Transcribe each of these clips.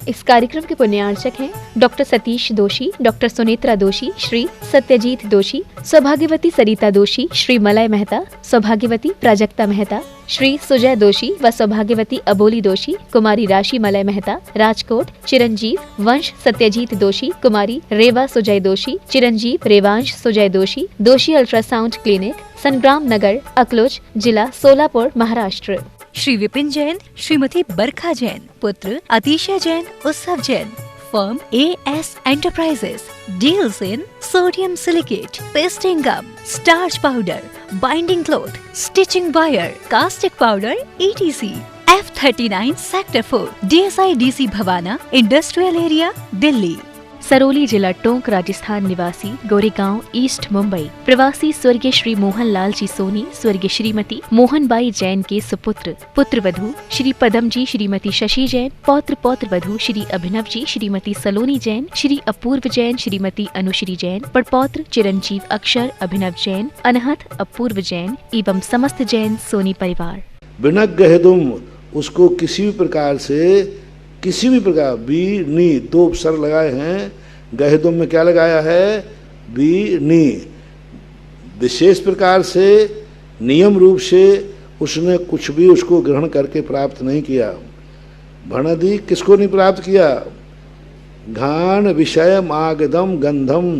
इस कार्यक्रम के पुण्यार्चक हैं डॉक्टर सतीश दोषी, डॉक्टर सुनेत्रा दोषी, श्री सत्यजीत दोषी, सौभाग्यवती सरिता दोषी, श्री मलय मेहता, सौभाग्यवती प्राजक्ता मेहता, श्री सुजय दोषी व सौभाग्यवती अबोली दोषी, कुमारी राशि मलय मेहता, राजकोट, चिरंजीव वंश सत्यजीत दोषी, कुमारी रेवा सुजय दोषी, चिरंजीव रेवांश सुजय दोषी, दोषी अल्ट्रासाउंड क्लिनिक, संग्राम नगर, अकलोज, जिला सोलापुर, महाराष्ट्र। श्री विपिन जैन, श्रीमती बरखा जैन, पुत्र Atishay Jain, Utsav Jain. Firm AS Enterprises deals in sodium silicate, pasting gum, starch powder, binding cloth, stitching wire, caustic powder, etc. F39 Sector 4, DSI DC Bawana, industrial area, Delhi. Sarauli जिला टोंक, राजस्थान निवासी, गोरेगांव, ईस्ट मुंबई, प्रवासी स्वर्गीय श्री मोहन लाल जी सोनी, स्वर्गीय श्रीमती मोहनबाई जैन के सुपुत्र, पुत्र वधू श्री पदम जी, श्रीमती शशि जैन, पौत्र पौत्र वधू श्री अभिनव जी, श्रीमती सलोनी जैन, श्री अपूर्व जैन, श्रीमती अनुश्री जैन, पड़पौत्र चिरंजीव अक्षर अभिनव जैन, अनहत अपूर्व जैन एवं समस्त जैन सोनी परिवार। बिना गहेदुम उसको किसी भी प्रकार बी नी दो उपसर्ग लगाए हैं। गहेदुम में क्या लगाया है? बी नी। विशेष प्रकार से नियम रूप से उसने कुछ भी उसको ग्रहण करके प्राप्त नहीं किया। भणदि किसको नहीं प्राप्त किया? घान विषय मागधम गंधम,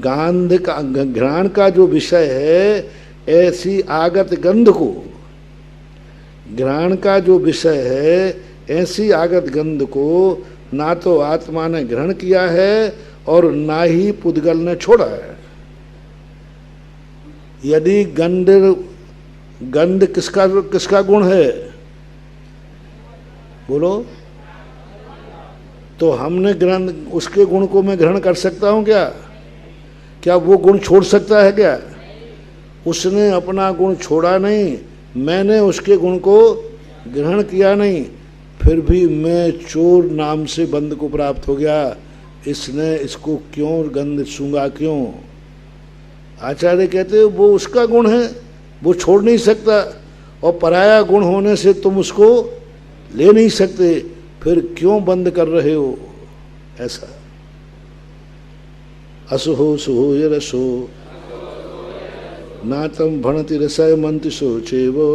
गांध का घ्राण का जो विषय है, ऐसी आगत गंध को, घ्राण का जो विषय है ऐसी आगत गंध को ना तो आत्मा ने ग्रहण किया है और ना ही पुद्गल ने छोड़ा है। यदि गंध किसका गुण है? बोलो। तो हमने ग्रंथ उसके गुण को मैं ग्रहण कर सकता हूं क्या? क्या वो गुण छोड़ सकता है क्या? उसने अपना गुण छोड़ा नहीं, मैंने उसके गुण को ग्रहण किया नहीं, फिर भी मैं चोर नाम से बंद को प्राप्त हो गया। इसने इसको क्यों गंध सूंघा क्यों? आचार्य कहते हैं वो उसका गुण है, वो छोड़ नहीं सकता, और पराया गुण होने से तुम उसको ले नहीं सकते, फिर क्यों बंद कर रहे हो? ऐसा असुहो सुहो ये रसो नातम भणति रसाय मंति सोचेवो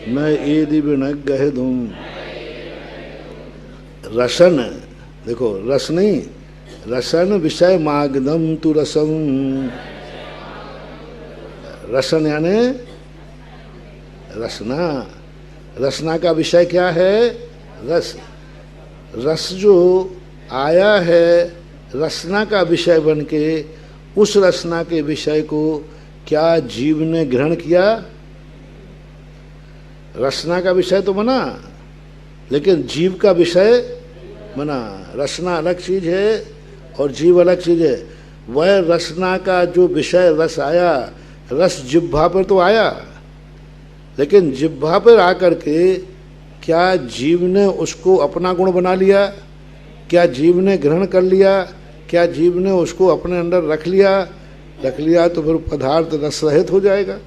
न एदि बिन गहेदुम। रसन, देखो रस नहीं, रसन विषय मागधम तु रसम। रसन यानी रसना, रसना का विषय क्या है? रस। रस जो आया है रसना का विषय बन के, उस रसना के विषय को क्या जीव ने ग्रहण किया? रसना का विषय तो बना, लेकिन जीव का विषय बना। रसना अलग चीज है और जीव अलग चीज है। वह रसना का जो विषय रस आया, रस जिह्वा पर तो आया, लेकिन जिह्वा पर आकर के क्या जीव ने उसको अपना गुण बना लिया? क्या जीव ने ग्रहण कर लिया? क्या जीव ने उसको अपने अंदर रख लिया? तो फिर पदार्थ रस रहित हो जाएगा?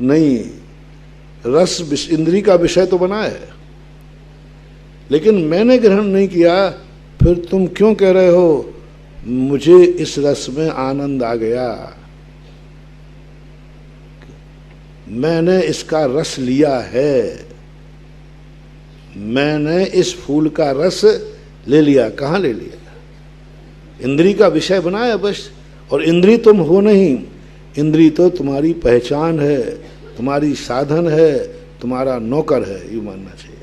नहीं, रस इंद्री का विषय तो बना है, लेकिन मैंने ग्रहण नहीं किया। फिर तुम क्यों कह रहे हो मुझे इस रस में आनंद आ गया? मैंने इसका रस लिया है, मैंने इस फूल का रस ले लिया। कहाँ ले लिया? इंद्री का विषय बनाया बस। और इंद्री तुम हो नहीं, इंद्री तो तुम्हारी पहचान है, तुम्हारी साधन है, तुम्हारा नौकर है, ये मानना चाहिए।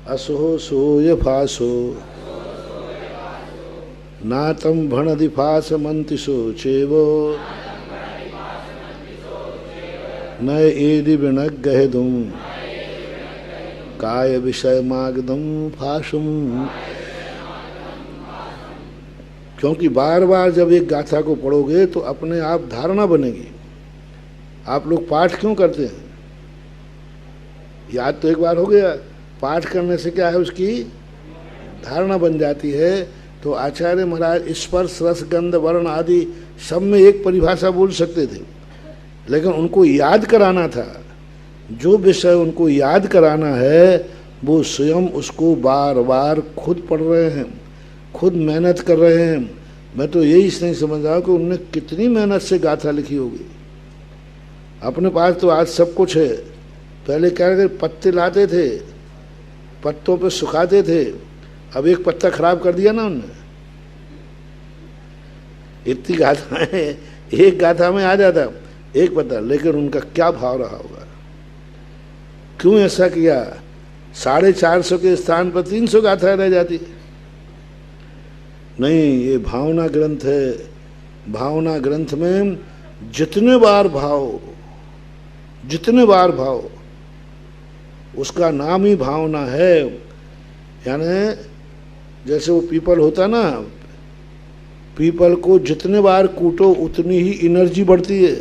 असो सोय फासो नातम भणदि फास मंति सोचेवो न एदि बिन गहेदुम काय विषय मागदम फासुम। क्योंकि बार बार जब एक गाथा को पढ़ोगे तो अपने आप धारणा बनेगी। आप लोग पाठ क्यों करते हैं? याद तो एक बार हो गया, पाठ करने से क्या है, उसकी धारणा बन जाती है। तो आचार्य महाराज स्पर्श रस गंध वर्ण आदि सब में एक परिभाषा बोल सकते थे, लेकिन उनको याद कराना था जो विषय उनको याद कराना है वो स्वयं उसको बार बार खुद पढ़ रहे हैं, खुद मेहनत कर रहे हैं। मैं तो यही नहीं समझ रहा कि उनने कितनी मेहनत से गाथा लिखी होगी। अपने पास तो आज सब कुछ है, पहले क्या करते, पत्ते लाते थे, पत्तों पे सुखाते थे, अब एक पत्ता खराब कर दिया ना उनने। इतनी गाथाएं एक गाथा में आ जाता एक पत्ता, लेकिन उनका क्या भाव रहा होगा, क्यों ऐसा किया। 450 के स्थान पर 300 गाथाएं रह जाती। नहीं, ये भावना ग्रंथ है। भावना ग्रंथ में जितने बार भाव, जितने बार भाव, उसका नाम ही भावना है। यानी जैसे वो पीपल होता ना, पीपल को जितने बार कूटो उतनी ही एनर्जी बढ़ती है।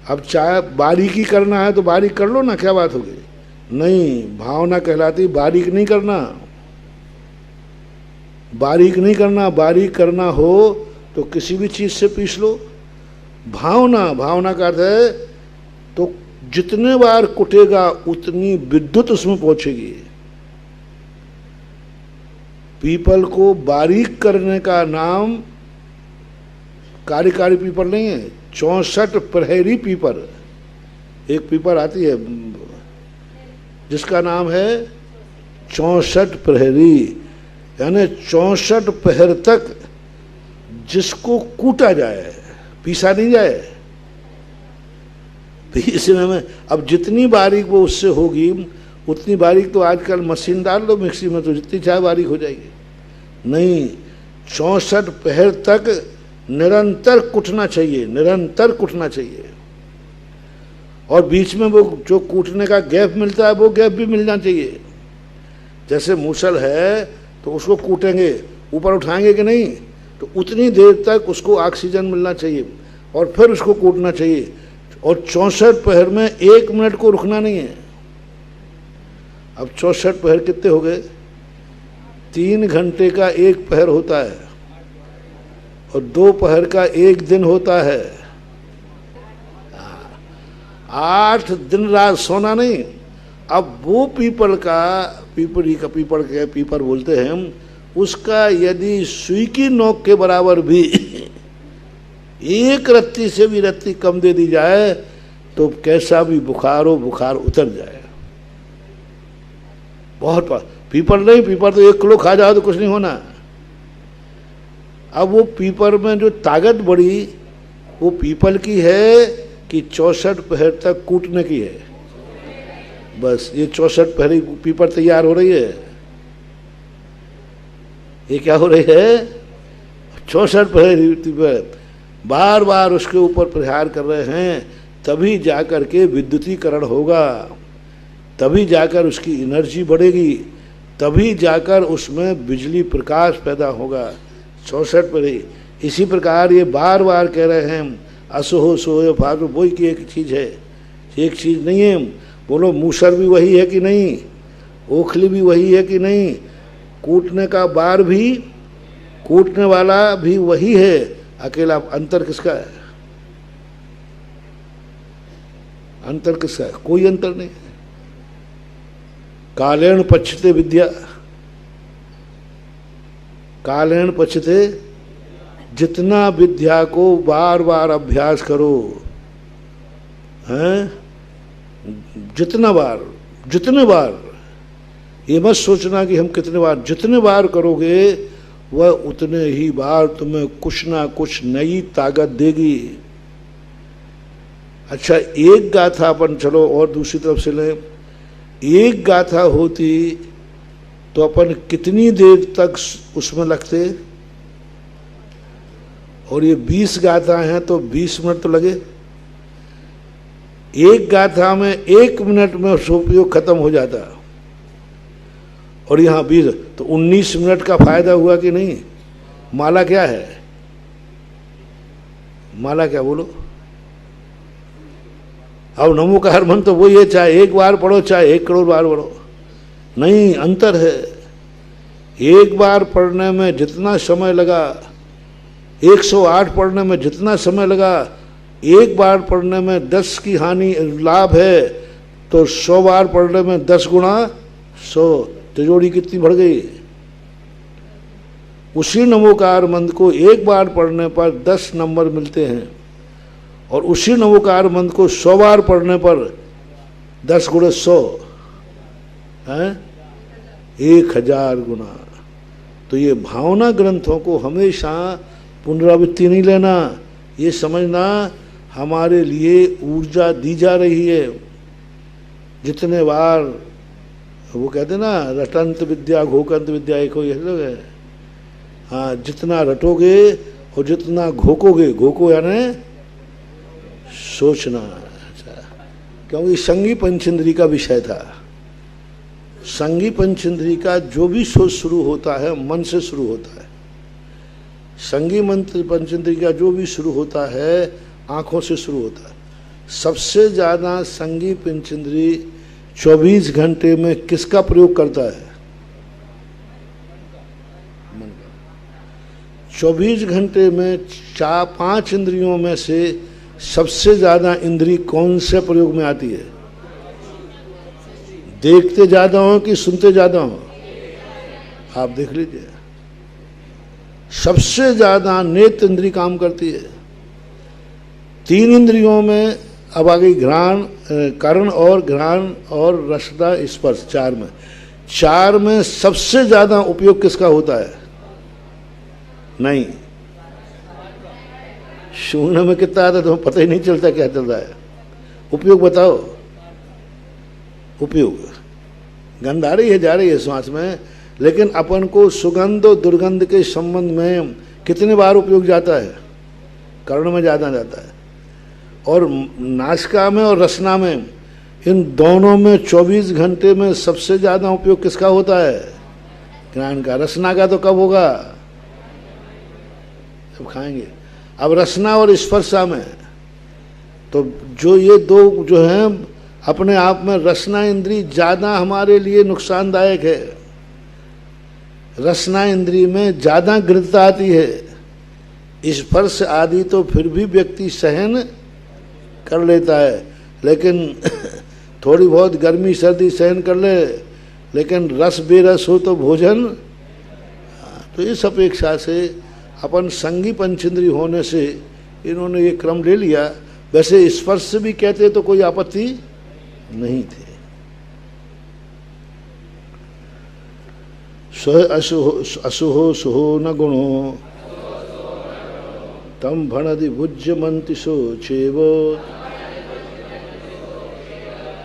अब चाहे बारीकी करना है तो बारीक कर लो ना, क्या बात होगी। नहीं, भावना कहलाती बारीक नहीं करना, बारीक नहीं करना। बारीक करना हो तो किसी भी चीज से पीस लो। भावना, भावना का अर्थ है तो जितने बार कुटेगा उतनी विद्युत उसमें पहुंचेगी। पीपल को बारीक करने का नाम कार्यकारी पीपल नहीं है, 64 प्रहरी पीपल। एक पीपल आती है जिसका नाम है 64 प्रहरी, यानी 64 पहर तक जिसको कूटा जाए, पीसा नहीं जाए। पीसने में अब जितनी बारीक वो उससे होगी उतनी बारीक तो आजकल मशीन डाल लो मिक्सी में तो जितनी चाहे बारीक हो जाएगी। नहीं, 64 पहर तक निरंतर कूटना चाहिए, निरंतर कूटना चाहिए। और बीच में वो जो कूटने का गैप मिलता है वो गैप भी मिलना चाहिए। जैसे मूसल है तो उसको कूटेंगे, ऊपर उठाएंगे कि नहीं, तो उतनी देर तक उसको ऑक्सीजन मिलना चाहिए और फिर उसको कूटना चाहिए। और 64 पहर में 1 मिनट को रुकना नहीं है। अब 64 पहर कितने हो गए, 3 घंटे का 1 पहर होता है और 2 पहर का 1 दिन होता है। 8 दिन रात सोना नहीं। अब वो पीपल का, पीपल का पीपल बोलते हैं, उसका यदि सुई की नोक के बराबर भी एक रत्ती से भी रत्ती कम दे दी जाए तो कैसा भी बुखार हो, बुखार उतर जाए। बहुत पीपल नहीं, पीपल तो 1 किलो खा जाओ तो कुछ नहीं होना। अब वो पीपल में जो ताकत बढ़ी वो पीपल की है कि 64 पहर तक कूटने की है। बस ये 64 पहर पीपल तैयार हो रही है। ये क्या हो रही है, 64 पहर बार बार उसके ऊपर प्रहार कर रहे हैं, तभी जाकर के विद्युतीकरण होगा, तभी जाकर उसकी एनर्जी बढ़ेगी, तभी जाकर उसमें बिजली प्रकाश पैदा होगा। 64 पर ही। इसी प्रकार ये बार बार कह रहे हैं असो सोए फारो, वही की एक चीज़ है, एक चीज़ नहीं है। बोलो मूसर भी वही है कि नहीं, ओखली भी वही है कि नहीं, कूटने का बार भी, कूटने वाला भी वही है, अकेला अंतर किसका है, अंतर किसका है, कोई अंतर नहीं। कालेण पच्यते विद्या, कालेण पच्यते, जितना विद्या को बार बार अभ्यास करो, हैं, जितना बार, जितने बार, ये मत सोचना कि हम कितने बार, जितने बार करोगे वह उतने ही बार तुम्हें कुछ ना कुछ नई ताकत देगी। अच्छा, एक गाथा अपन चलो और दूसरी तरफ से लें। एक गाथा होती तो अपन कितनी देर तक उसमें लगते, और ये 20 गाथा हैं तो 20 मिनट तो लगे। एक गाथा में 1 मिनट में उपयोग खत्म हो जाता, और यहाँ 20 तो 19 मिनट का फायदा हुआ कि नहीं। माला क्या है, माला क्या बोलो। अब नमोकार मंत्र तो वही है, चाहे 1 बार पढ़ो चाहे 1 करोड़ बार पढ़ो, नहीं, अंतर है। 1 बार पढ़ने में जितना समय लगा, 108 पढ़ने में जितना समय लगा, एक बार पढ़ने में 10 की हानि लाभ है, तो 100 बार पढ़ने में 10 गुणा 100, तिजोरी कितनी बढ़ गई। उसी नमोकार मंत्र को एक बार पढ़ने पर 10 नंबर मिलते हैं, और उसी नमोकार मंत्र को 100 बार पढ़ने पर 10 गुणे 100 है 1000 गुना। तो ये भावना ग्रंथों को हमेशा पुनरावृत्ति नहीं लेना, ये समझना हमारे लिए ऊर्जा दी जा रही है। जितने बार वो कहते ना, रटंत विद्या घोकंत विद्या एक हो, ये लोग है। हाँ, जितना रटोगे और जितना घोकोगे, घोको यानी सोचना। अच्छा, क्योंकि संगी पंचेंद्री का विषय था। संगी पंचेंद्री का जो भी सोच शुरू होता है मन से शुरू होता है। संगी मंत्र पंचेंद्री का जो भी शुरू होता है आंखों से शुरू होता है। सबसे ज्यादा संगी पंचेंद्री 24 घंटे में किसका प्रयोग करता है? मन का। 24 घंटे में 4-5 इंद्रियों में से सबसे ज्यादा इंद्री कौन से प्रयोग में आती है? देखते ज्यादा हो कि सुनते ज्यादा हो? आप देख लीजिए, सबसे ज्यादा नेत्र इंद्री काम करती है। 3 इंद्रियों में अब आ गई घ्राण, कर्ण और घ्राण और रसना स्पर्श, 4 में सबसे ज्यादा उपयोग किसका होता है? नहीं, शून्य में कितना आता है तुम्हें पता ही नहीं चलता क्या चल रहा है। उपयोग बताओ। उपयोग गंध आ रही है, जा रही है श्वास में, लेकिन अपन को सुगंध और दुर्गंध के संबंध में कितने बार उपयोग जाता है? कर्ण में ज्यादा जाता है, और नासिका में और रसना में, इन दोनों में 24 घंटे में सबसे ज्यादा उपयोग किसका होता है? घ्राण का। रसना का तो कब होगा? जब खाएंगे। अब रसना और स्पर्शा में तो जो ये दो जो हैं अपने आप में, रसना इंद्री ज्यादा हमारे लिए नुकसानदायक है। रसना इंद्री में ज्यादा गृहता आती है। स्पर्श आदि तो फिर भी व्यक्ति सहन कर लेता है, लेकिन थोड़ी बहुत गर्मी सर्दी सहन कर ले, लेकिन रस बेरस हो तो भोजन। तो इस अपेक्षा से अपन संगी पंचेंद्री होने से इन्होंने ये क्रम ले लिया। वैसे स्पर्श से भी कहते तो कोई आपत्ति नहीं थे। असुहो सुहो न गुणो तम भणदि भुज्यमंति शोचेव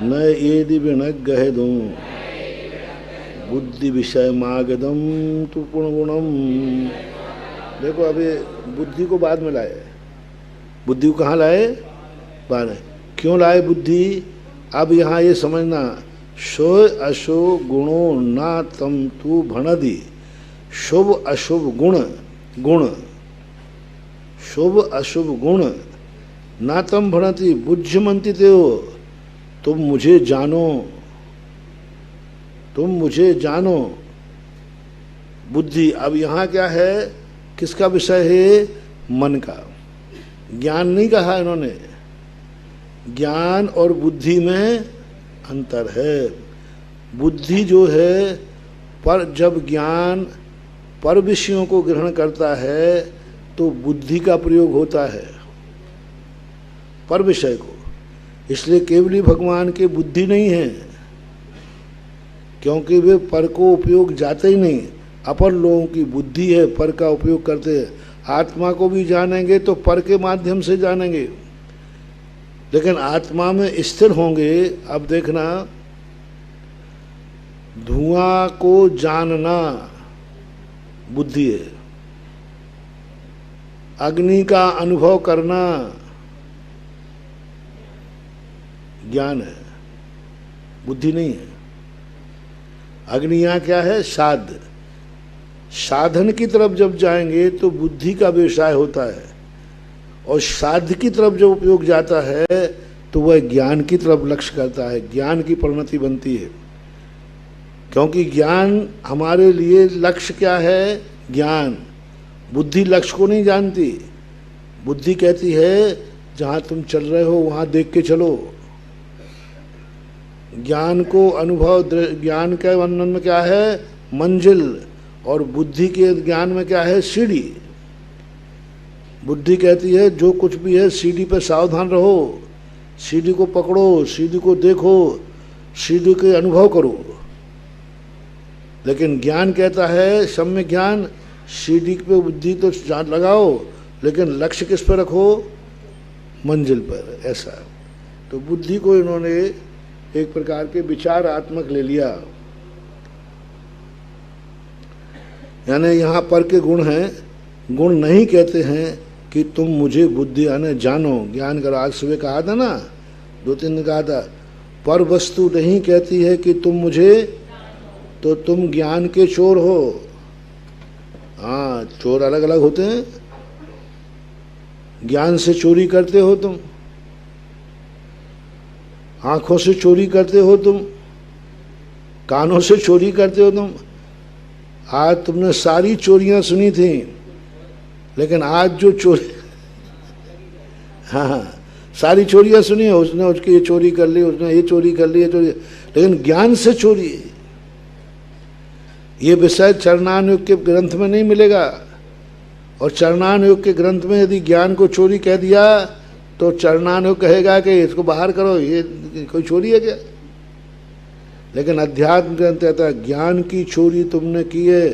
न एदि विणगहेदो बुद्धि विषय मागदम तु पुणगुणम। देखो अभी बुद्धि को बाद में लाए। बुद्धि को कहाँ लाए? बाद में। क्यों लाए बुद्धि? अब यहाँ ये समझना, शो अशो गुणो ना तम तू भणदि। शुभ अशुभ गुण, गुण शुभ अशुभ गुण ना तम भणति बुझ्यमंति ते हो। तुम मुझे जानो, तुम मुझे जानो। बुद्धि अब यहाँ क्या है? किसका विषय है? मन का। ज्ञान नहीं कहा इन्होंने। ज्ञान और बुद्धि में अंतर है। बुद्धि जो है पर जब ज्ञान पर विषयों को ग्रहण करता है तो बुद्धि का प्रयोग होता है पर विषय को। इसलिए केवली भगवान के बुद्धि नहीं है, क्योंकि वे पर को उपयोग जाते ही नहीं। अपर लोगों की बुद्धि है, पर का उपयोग करते हैं। आत्मा को भी जानेंगे तो पर के माध्यम से जानेंगे, लेकिन आत्मा में स्थिर होंगे। अब देखना, धुआं को जानना बुद्धि है, अग्नि का अनुभव करना ज्ञान है, बुद्धि नहीं है। अग्नि यहाँ क्या है? साध। साधन की तरफ जब जाएंगे तो बुद्धि का व्यवसाय होता है, और साध्य की तरफ जब उपयोग जाता है तो वह ज्ञान की तरफ लक्ष्य करता है, ज्ञान की परिणति बनती है। क्योंकि ज्ञान हमारे लिए लक्ष्य क्या है? ज्ञान। बुद्धि लक्ष्य को नहीं जानती। बुद्धि कहती है जहाँ तुम चल रहे हो वहाँ देख के चलो। ज्ञान को अनुभव, ज्ञान के वर्णन में क्या है? मंजिल, और बुद्धि के ज्ञान में क्या है? सीढ़ी। बुद्धि कहती है जो कुछ भी है सीढ़ी पर सावधान रहो, सीढ़ी को पकड़ो, सीढ़ी को देखो, सीढ़ी के अनुभव करो। लेकिन ज्ञान कहता है, सम्यक ज्ञान, सीढ़ी पे बुद्धि तो लगाओ लेकिन लक्ष्य किस पर रखो? मंजिल पर। ऐसा तो बुद्धि को इन्होंने एक प्रकार के विचारात्मक ले लिया। यानी यहाँ पर के गुण हैं, गुण नहीं कहते हैं कि तुम मुझे बुद्धि यानी जानो, ज्ञान करो। आज सुबह कहा था ना, 2-3 दिन कहा था, पर वस्तु नहीं कहती है कि तुम मुझे, तो तुम ज्ञान के चोर हो। हाँ, चोर अलग अलग होते हैं। ज्ञान से चोरी करते हो तुम, आंखों से चोरी करते हो तुम, कानों से चोरी करते हो तुम। आज तुमने सारी चोरियां सुनी थी, लेकिन आज जो चोरी, हाँ सारी चोरियां सुनी है, उसने उसकी ये चोरी कर ली, उसने ये चोरी कर ली, ये चोरी, लेकिन ज्ञान से चोरी, ये विषय चरणानुयोग के ग्रंथ में नहीं मिलेगा। और चरणानुयोग के ग्रंथ में यदि ज्ञान को चोरी कह दिया तो चरणानुयोग कहेगा कि इसको बाहर करो, ये कोई चोरी है क्या? लेकिन अध्यात्म ग्रंथ कहता है ज्ञान की चोरी तुमने की है,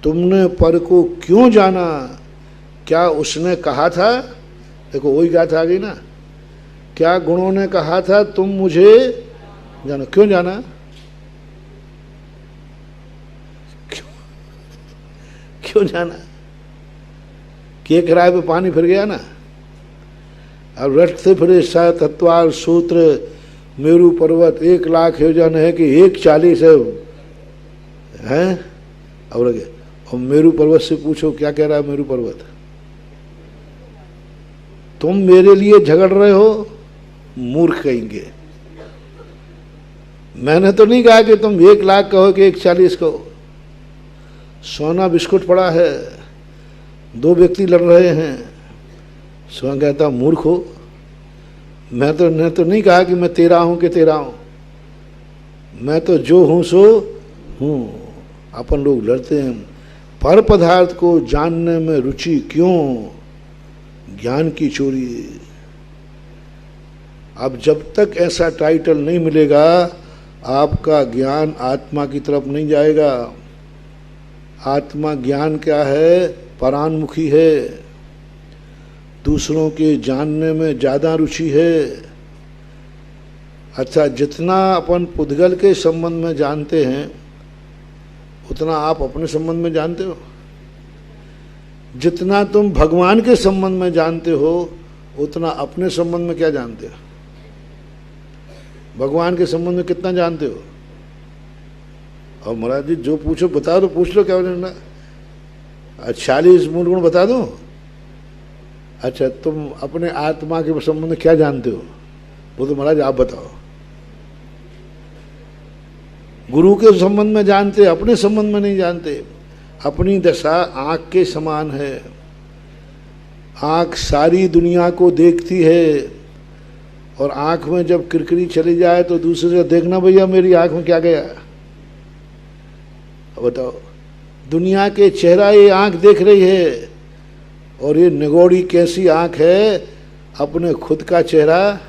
तुमने पर को क्यों जाना? क्या उसने कहा था? देखो वही गाथा आ गई ना, क्या गुणों ने कहा था तुम मुझे जानो? क्यों जाना? क्यों जाना? के किराए पे पानी फिर गया ना। अब रटते फिरे सा तत्वार सूत्र मेरू पर्वत 1 लाख योजन है कि 140 है और मेरू पर्वत से पूछो क्या कह रहा है मेरू पर्वत? तुम मेरे लिए झगड़ रहे हो, मूर्ख कहेंगे। मैंने तो नहीं कहा कि तुम 1 लाख कहो कि 140 कहो। सोना बिस्कुट पड़ा है, 2 व्यक्ति लड़ रहे हैं, सोना कहता मूर्ख हो, मैं तो नहीं कहा कि मैं तेरा हूं कि तेरा हूं, मैं तो जो हूं सो हूं। अपन लोग लड़ते हैं। पर पदार्थ को जानने में रुचि क्यों? ज्ञान की चोरी। अब जब तक ऐसा टाइटल नहीं मिलेगा आपका ज्ञान आत्मा की तरफ नहीं जाएगा। आत्मा ज्ञान क्या है? परान्मुखी है, दूसरों के जानने में ज़्यादा रुचि है। अच्छा, जितना अपन पुद्गल के संबंध में जानते हैं उतना आप अपने संबंध में जानते हो? जितना तुम भगवान के संबंध में जानते हो उतना अपने संबंध में क्या जानते हो? भगवान के संबंध में कितना जानते हो? और महाराज जी जो पूछो बता दो, पूछ लो क्या बोलना। 40 मूल गुण बता दो। अच्छा, तुम अपने आत्मा के संबंध में क्या जानते हो? वो तो महाराज आप बताओ। गुरु के संबंध में जानते, अपने संबंध में नहीं जानते। अपनी दशा आँख के समान है। आँख सारी दुनिया को देखती है, और आँख में जब किरकिरी चली जाए तो दूसरे से देखना भैया मेरी आँख में क्या गया। बताओ, दुनिया के चेहरा ये आँख देख रही है, और ये निगोड़ी कैसी आँख है, अपने खुद का चेहरा,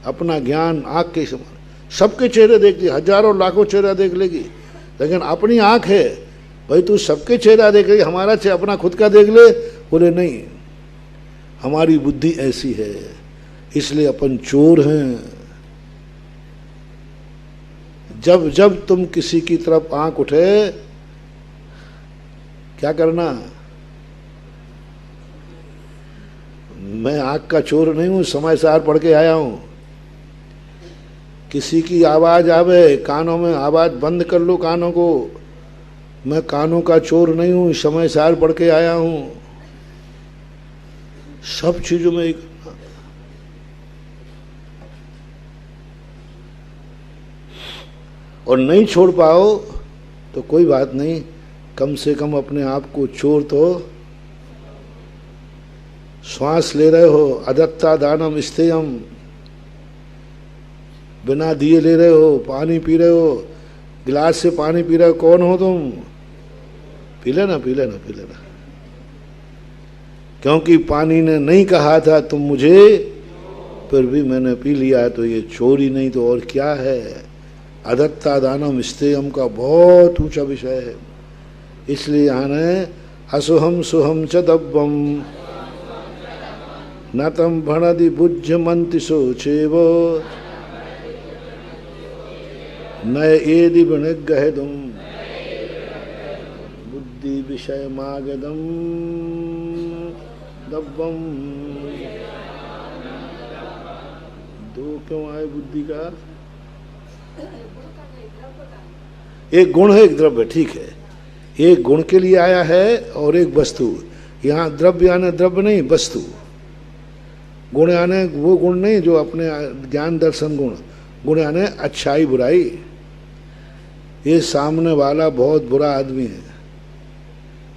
अपना ज्ञान आँख के समान। सबके चेहरे देखती, हजारों लाखों चेहरा देख लेगी, लेकिन अपनी आँख है भाई तू सबके चेहरा देख रही, हमारा अपना खुद का देख ले। बोले नहीं, हमारी बुद्धि ऐसी है, इसलिए अपन चोर हैं। जब जब तुम किसी की तरफ आंख उठे, क्या करना? मैं आंख का चोर नहीं हूं, समय सार पढ़ के आया हूं। किसी की आवाज आवे, कानों में आवाज बंद कर लो कानों को। मैं कानों का चोर नहीं हूं, समय सार पढ़ के आया हूं। सब चीजों में एक, और नहीं छोड़ पाओ तो कोई बात नहीं, कम से कम अपने आप को चोर तो श्वास ले रहे हो, अदत्ता दानम स्थेयम, बिना दिए ले रहे हो, पानी पी रहे हो, गिलास से पानी पी रहे हो, कौन हो तुम? पी लेना, पी लेना, पी लेना। क्योंकि पानी ने नहीं कहा था तुम मुझे, फिर भी मैंने पी लिया, तो ये चोरी नहीं तो और क्या है। अदत्ता दानम स्थेयम का बहुत ऊंचा विषय है। इसलिए यहाँ ने असुहम सुहम च दब्बम न तम भणदि बुज्यमंति सोचेव न एदि विनिग्रहदुम बुद्धि विषय मागदम दब्बम। दो क्यों आए बुद्धि का? एक गुण है, एक द्रव्य, ठीक है। एक गुण के लिए आया है और एक वस्तु। यहाँ द्रव्य यानी द्रव्य नहीं, वस्तु। गुण यानी वो गुण नहीं जो अपने ज्ञान दर्शन गुण। गुण यानी अच्छाई बुराई। ये सामने वाला बहुत बुरा आदमी है,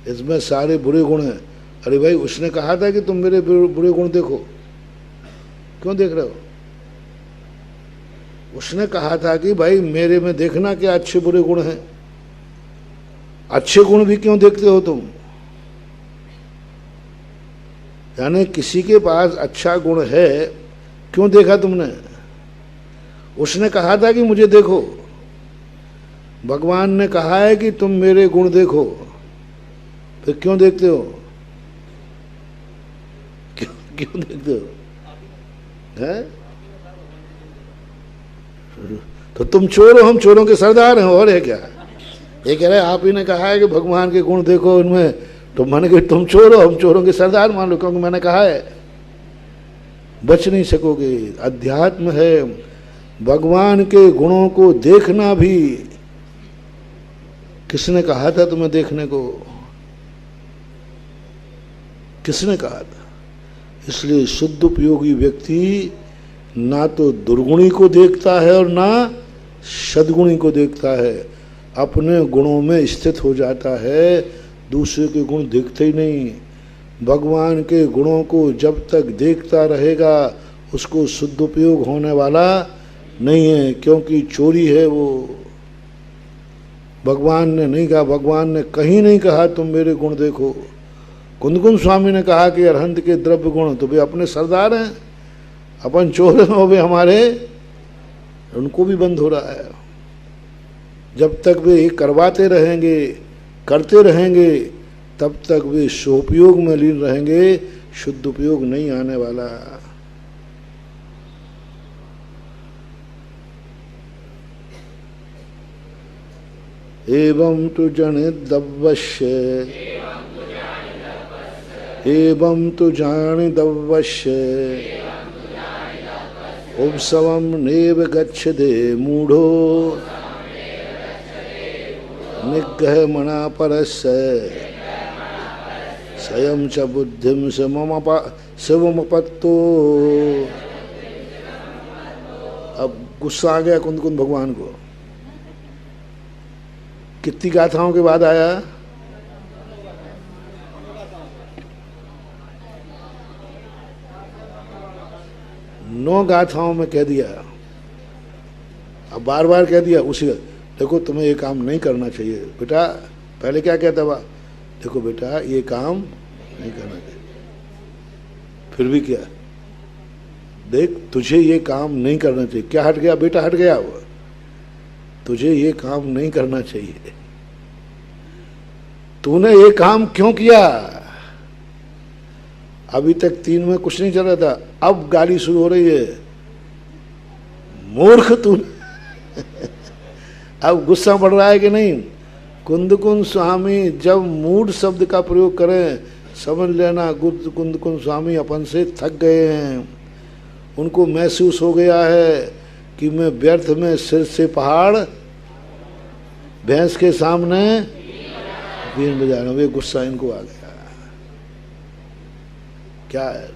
इसमें सारे बुरे गुण हैं। अरे भाई, उसने कहा था कि तुम मेरे बुरे गुण देखो, क्यों देख रहे हो? उसने कहा था कि भाई मेरे में देखना क्या अच्छे बुरे गुण हैं। अच्छे गुण भी क्यों देखते हो तुम? यानी किसी के पास अच्छा गुण है, क्यों देखा तुमने? उसने कहा था कि मुझे देखो। भगवान ने कहा है कि तुम मेरे गुण देखो, फिर क्यों देखते हो? क्यों देखते हो? है? तो तुम चोर हो, हम चोरों के सरदार हैं, और है क्या? ये कह रहे आप ही ने कहा है कि भगवान के गुण देखो उनमें, तो मैंने कहा तुम चोर हो, हम चोरों के सरदार मान लो, क्योंकि मैंने कहा है। बच नहीं सकोगे। अध्यात्म है भगवान के गुणों को देखना भी। किसने कहा था तुम्हें देखने को? किसने कहा था? इसलिए शुद्ध उपयोगी व्यक्ति ना तो दुर्गुणी को देखता है और ना सद्गुणी को देखता है। अपने गुणों में स्थित हो जाता है, दूसरे के गुण देखते ही नहीं। भगवान के गुणों को जब तक देखता रहेगा उसको शुद्ध उपयोग होने वाला नहीं है, क्योंकि चोरी है वो। भगवान ने नहीं कहा, भगवान ने कहीं नहीं कहा तुम मेरे गुण देखो। कुंदकुंद स्वामी ने कहा कि अरहंत के द्रव्य गुण, तो वे अपने सरदार हैं, अपन चोर हैं, वो भी हमारे, उनको भी बंद हो रहा है। जब तक वे करवाते रहेंगे, करते रहेंगे, तब तक वे स्वोपयोग में लीन रहेंगे, शुद्ध उपयोग नहीं आने वाला। एवं तु जनिदवश्य, एवं तु जानिदवश्य, उपसवं नेव गच्छते मूढ़ो निग्रह मना परस्य स्वयं च बुद्धिम शिवमपत्तो। अब गुस्सा आ गया कुंदकुंद भगवान को। कितनी गाथाओं के बाद आया? नौ गाथाओं में कह दिया। अब बार बार कह दिया उसी। देखो तुम्हें ये काम नहीं करना चाहिए बेटा। पहले क्या कहता हुआ? देखो बेटा ये काम नहीं करना चाहिए। फिर भी क्या? देख तुझे ये काम नहीं करना चाहिए। क्या हट गया बेटा? हट गया वो। तुझे ये काम नहीं करना चाहिए। तूने ये काम क्यों किया? अभी तक 3 में कुछ नहीं चल रहा था, अब गाली शुरू हो रही है। मूर्ख तू। अब गुस्सा बढ़ रहा है कि नहीं? कुंदकुंद स्वामी जब मूढ़ शब्द का प्रयोग करें, समझ लेना कुंदकुंद स्वामी अपन से थक गए हैं। उनको महसूस हो गया है कि मैं व्यर्थ में सिर से पहाड़ भैंस के सामने बीन बजा रहा हूं। वे गुस्सा इनको आ गया। क्या है?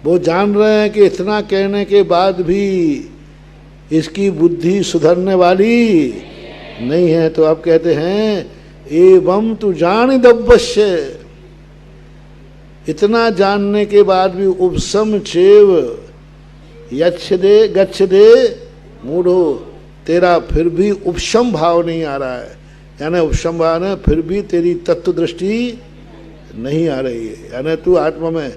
वो जान रहे हैं कि इतना कहने के बाद भी इसकी बुद्धि सुधरने वाली नहीं है, तो अब कहते हैं एवं तु जानिदवश्य। इतना जानने के बाद भी उपसम चेव गच्छदे मूढ़ो, तेरा फिर भी उपशम भाव नहीं आ रहा है, यानी उपशम भाव है फिर भी तेरी तत्व दृष्टि नहीं आ रही है, यानी तू आत्मा में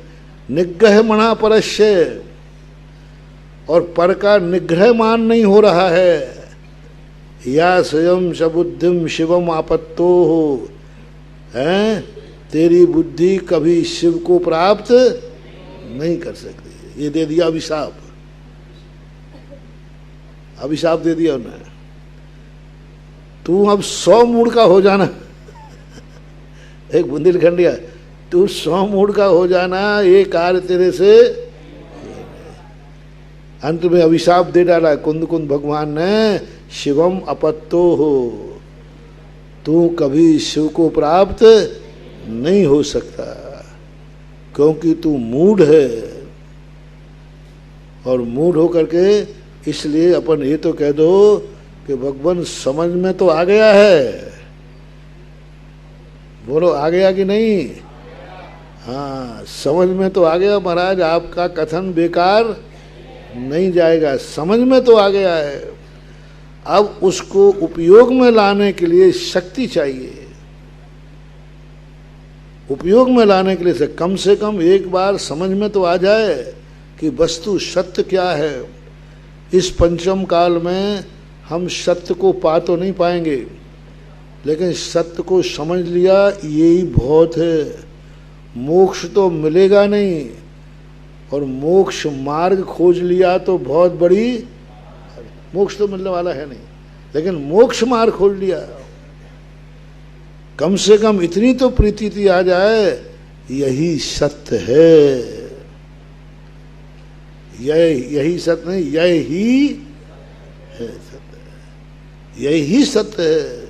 निग्रह मना परस्य, और पर का निग्रह मान नहीं हो रहा है। या स्वयं सबुद्धिम शिवम आपत्तो हो, है तेरी बुद्धि कभी शिव को प्राप्त नहीं कर सकती। ये दे दिया अभिशाप, अभिशाप दे दिया उन्हें। तू अब 100 मूड का हो जाना एक बुंदेलखंडिया, तू 100 मूड का हो जाना, ये कार्य तेरे से। अंत में अभिशाप दे डाला कुंद कुंद भगवान ने, शिवम अपत्तो हो, तू कभी शिव को प्राप्त नहीं हो सकता, क्योंकि तू मूढ़ है। और मूढ़ होकर के इसलिए अपन ये तो कह दो कि भगवान समझ में तो आ गया है, बोलो आ गया कि नहीं? हाँ, समझ में तो आ गया महाराज, आपका कथन बेकार नहीं जाएगा, समझ में तो आ गया है। अब उसको उपयोग में लाने के लिए शक्ति चाहिए। उपयोग में लाने के लिए से कम एक बार समझ में तो आ जाए कि वस्तु सत्य क्या है। इस पंचम काल में हम सत्य को पा तो नहीं पाएंगे, लेकिन सत्य को समझ लिया यही बहुत है। मोक्ष तो मिलेगा नहीं, और मोक्ष मार्ग खोज लिया तो बहुत बड़ी, मोक्ष तो मिलने वाला है नहीं, लेकिन मोक्ष मार्ग खोज लिया, कम से कम इतनी तो प्रीति आ जाए, यही सत्य है, यही सत्य नहीं, यही है सत्य, यही सत्य है।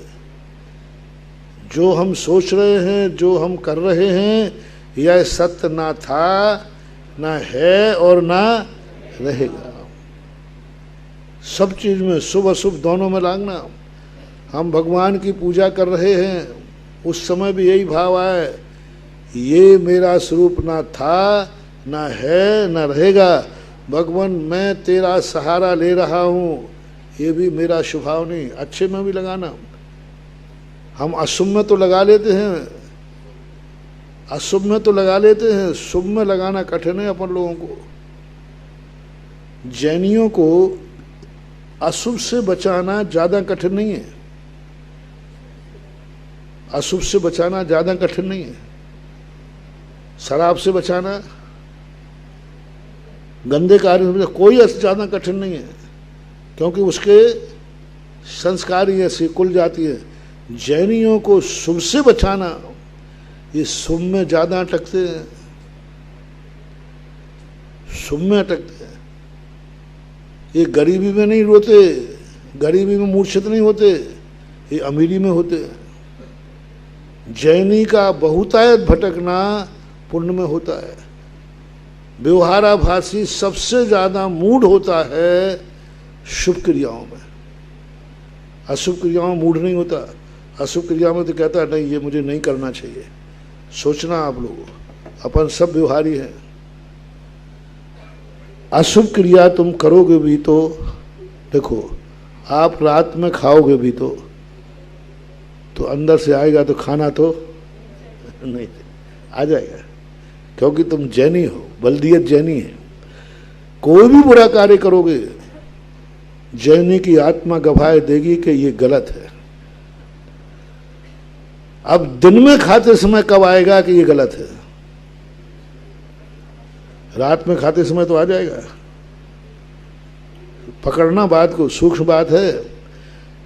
जो हम सोच रहे हैं, जो हम कर रहे हैं, यह सत्य ना था, ना है और ना रहेगा। सब चीज में शुभ अशुभ दोनों में लागना। हम भगवान की पूजा कर रहे हैं, उस समय भी यही भाव आए, ये मेरा स्वरूप ना था, ना है, ना रहेगा। भगवान मैं तेरा सहारा ले रहा हूँ, ये भी मेरा स्वभाव नहीं। अच्छे में भी लगाना, हम अशुभ में तो लगा लेते हैं, अशुभ में तो लगा लेते हैं, शुभ में लगाना कठिन है अपन लोगों को। जैनियों को अशुभ से बचाना ज्यादा कठिन नहीं है, अशुभ से बचाना ज्यादा कठिन नहीं है। शराब से बचाना, गंदे कार्य से कोई ज्यादा कठिन नहीं है, क्योंकि उसके संस्कार ही ऐसे कुल जाती है। जैनियों को शुभ से बचाना, ये शुभ में ज्यादा अटकते हैं, शुभ में अटकते हैं। ये गरीबी में नहीं रोते, गरीबी में मूर्छित नहीं होते, ये अमीरी में होते। जैनी का बहुतायत भटकना पुण्य में होता है। व्यवहाराभासी सबसे ज्यादा मूढ़ होता है शुभ क्रियाओं में, अशुभ क्रियाओं में मूढ़ नहीं होता। अशुभ क्रिया में तो कहता है नहीं, ये मुझे नहीं करना चाहिए। सोचना आप लोग, अपन सब व्यवहारी हैं। अशुभ क्रिया तुम करोगे भी तो देखो, आप रात में खाओगे भी तो अंदर से आएगा तो खाना तो नहीं आ जाएगा, क्योंकि तुम जैनी हो, बल्दियत जैनी है। कोई भी बुरा कार्य करोगे, जैनी की आत्मा गवाही देगी कि ये गलत है। अब दिन में खाते समय कब आएगा कि ये गलत है? रात में खाते समय तो आ जाएगा। पकड़ना बात को, सूक्ष्म बात है।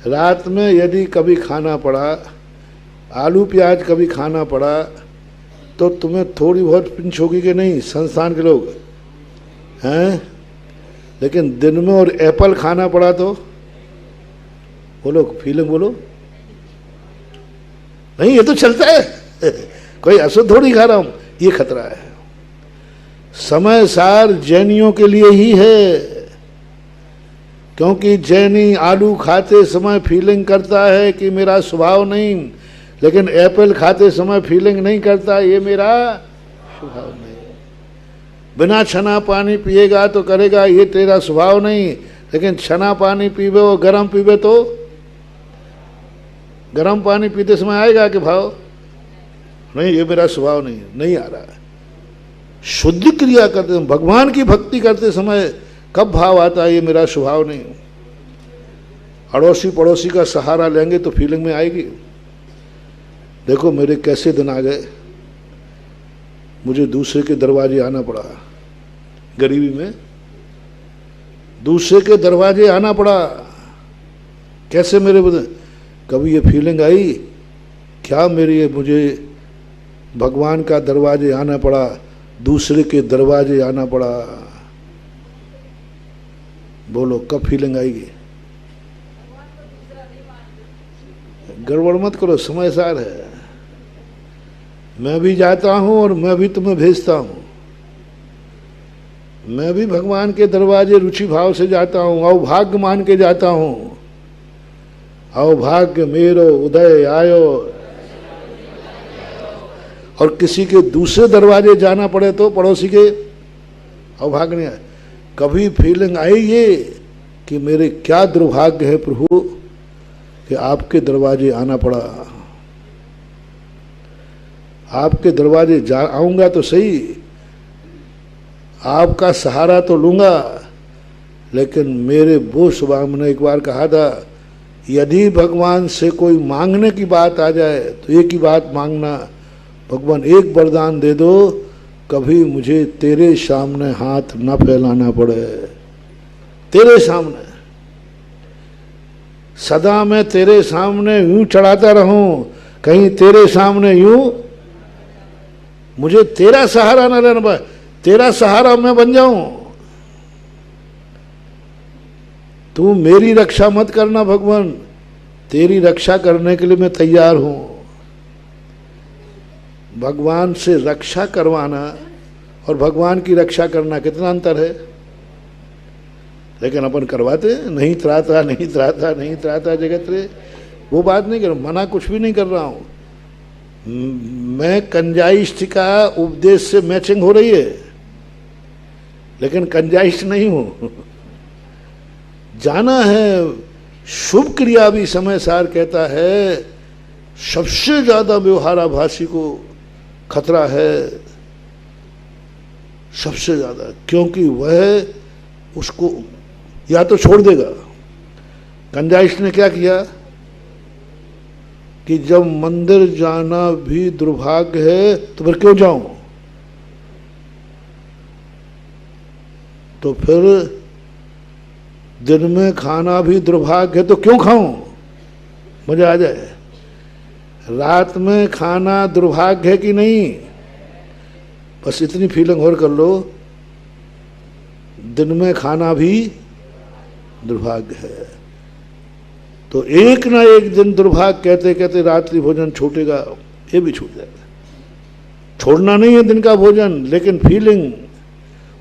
रात में यदि कभी खाना पड़ा, आलू प्याज कभी खाना पड़ा, तो तुम्हें थोड़ी बहुत पिंच होगी कि नहीं, संस्थान के लोग हैं। लेकिन दिन में और एप्पल खाना पड़ा तो बोलो, फीलिंग बोलो, नहीं ये तो चलता है कोई अशुद्ध थोड़ी खा रहा हूं, ये खतरा है। समय सार जैनियों के लिए ही है, क्योंकि जैनी आलू खाते समय फीलिंग करता है कि मेरा स्वभाव नहीं, लेकिन एप्पल खाते समय फीलिंग नहीं करता ये मेरा स्वभाव नहीं। बिना छना पानी पिएगा तो करेगा, ये तेरा स्वभाव नहीं। लेकिन छना पानी पीवे और गर्म पीवे तो गर्म पानी पीते समय आएगा कि भाव नहीं, ये मेरा स्वभाव नहीं, नहीं आ रहा है। शुद्ध क्रिया करते समय, भगवान की भक्ति करते समय कब भाव आता है ये मेरा स्वभाव नहीं। अड़ोसी पड़ोसी का सहारा लेंगे तो फीलिंग में आएगी। देखो मेरे कैसे दिन आ गए, मुझे दूसरे के दरवाजे आना पड़ा, गरीबी में दूसरे के दरवाजे आना पड़ा। कैसे मेरे बदन, कभी ये फीलिंग आई क्या मेरी, मुझे भगवान का दरवाजे आना पड़ा, दूसरे के दरवाजे आना पड़ा। बोलो कब फीलिंग आएगी? गड़बड़ मत करो, समय सार है। मैं भी जाता हूं और मैं भी तुम्हें भेजता हूं। मैं भी भगवान के दरवाजे रुचि भाव से जाता हूं, अवभाग्य मान के जाता हूं। अवभाग्य मेरो उदय आयो। और किसी के दूसरे दरवाजे जाना पड़े तो पड़ोसी के अवभाग्य नहीं आए। कभी फीलिंग आई ये कि मेरे क्या दुर्भाग्य है प्रभु कि आपके दरवाजे आना पड़ा। आपके दरवाजे आऊंगा तो सही, आपका सहारा तो लूंगा, लेकिन मेरे वो स्वभाव, मैंने एक बार कहा था, यदि भगवान से कोई मांगने की बात आ जाए तो एक ही बात मांगना, भगवान एक वरदान दे दो, कभी मुझे तेरे सामने हाथ न फैलाना पड़े। तेरे सामने सदा मैं तेरे सामने यूं चढ़ाता रहूं, कहीं तेरे सामने यूं मुझे तेरा सहारा न लेना पड़े, तेरा सहारा मैं बन जाऊं। तू मेरी रक्षा मत करना भगवान, तेरी रक्षा करने के लिए मैं तैयार हूं। भगवान से रक्षा करवाना और भगवान की रक्षा करना कितना अंतर है। लेकिन अपन करवाते नहीं, त्राता नहीं त्राता नहीं त्राता जगत रे। वो बात नहीं कर, मना कुछ भी नहीं कर रहा हूं मैं। कंजाइस्ट का उपदेश से मैचिंग हो रही है, लेकिन कंजाइस्ट नहीं हूं। जाना है, शुभ क्रिया भी समय सार कहता है सबसे ज्यादा व्यवहाराभासी को खतरा है, सबसे ज्यादा, क्योंकि वह उसको या तो छोड़ देगा। कंजाइस्ट ने क्या किया कि जब मंदिर जाना भी दुर्भाग्य है तो फिर क्यों जाऊं, तो फिर दिन में खाना भी दुर्भाग्य है तो क्यों खाऊं, मजा आ जाए। रात में खाना दुर्भाग्य है कि नहीं, बस इतनी फीलिंग और कर लो, दिन में खाना भी दुर्भाग्य है। तो एक ना एक दिन दुर्भाग्य कहते कहते रात्रि भोजन छूटेगा, ये भी छूट जाएगा। छोड़ना नहीं है दिन का भोजन, लेकिन फीलिंग,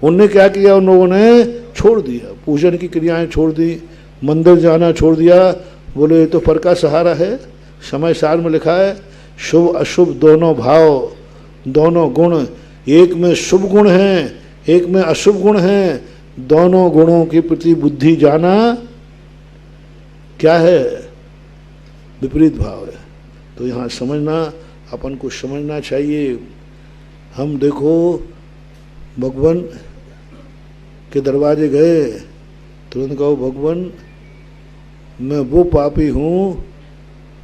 उनने क्या किया, उन लोगों ने छोड़ दिया, पूजन की क्रियाएं छोड़ दी, मंदिर जाना छोड़ दिया। बोले ये तो पर का सहारा है। समय सार में लिखा है शुभ अशुभ दोनों भाव, दोनों गुण, एक में शुभ गुण है एक में अशुभ गुण है, दोनों गुणों के प्रति बुद्धि जाना क्या है, विपरीत भाव है। तो यहाँ समझना, अपन को समझना चाहिए। हम देखो भगवान के दरवाजे गए, तुरंत कहो भगवान मैं वो पापी हूँ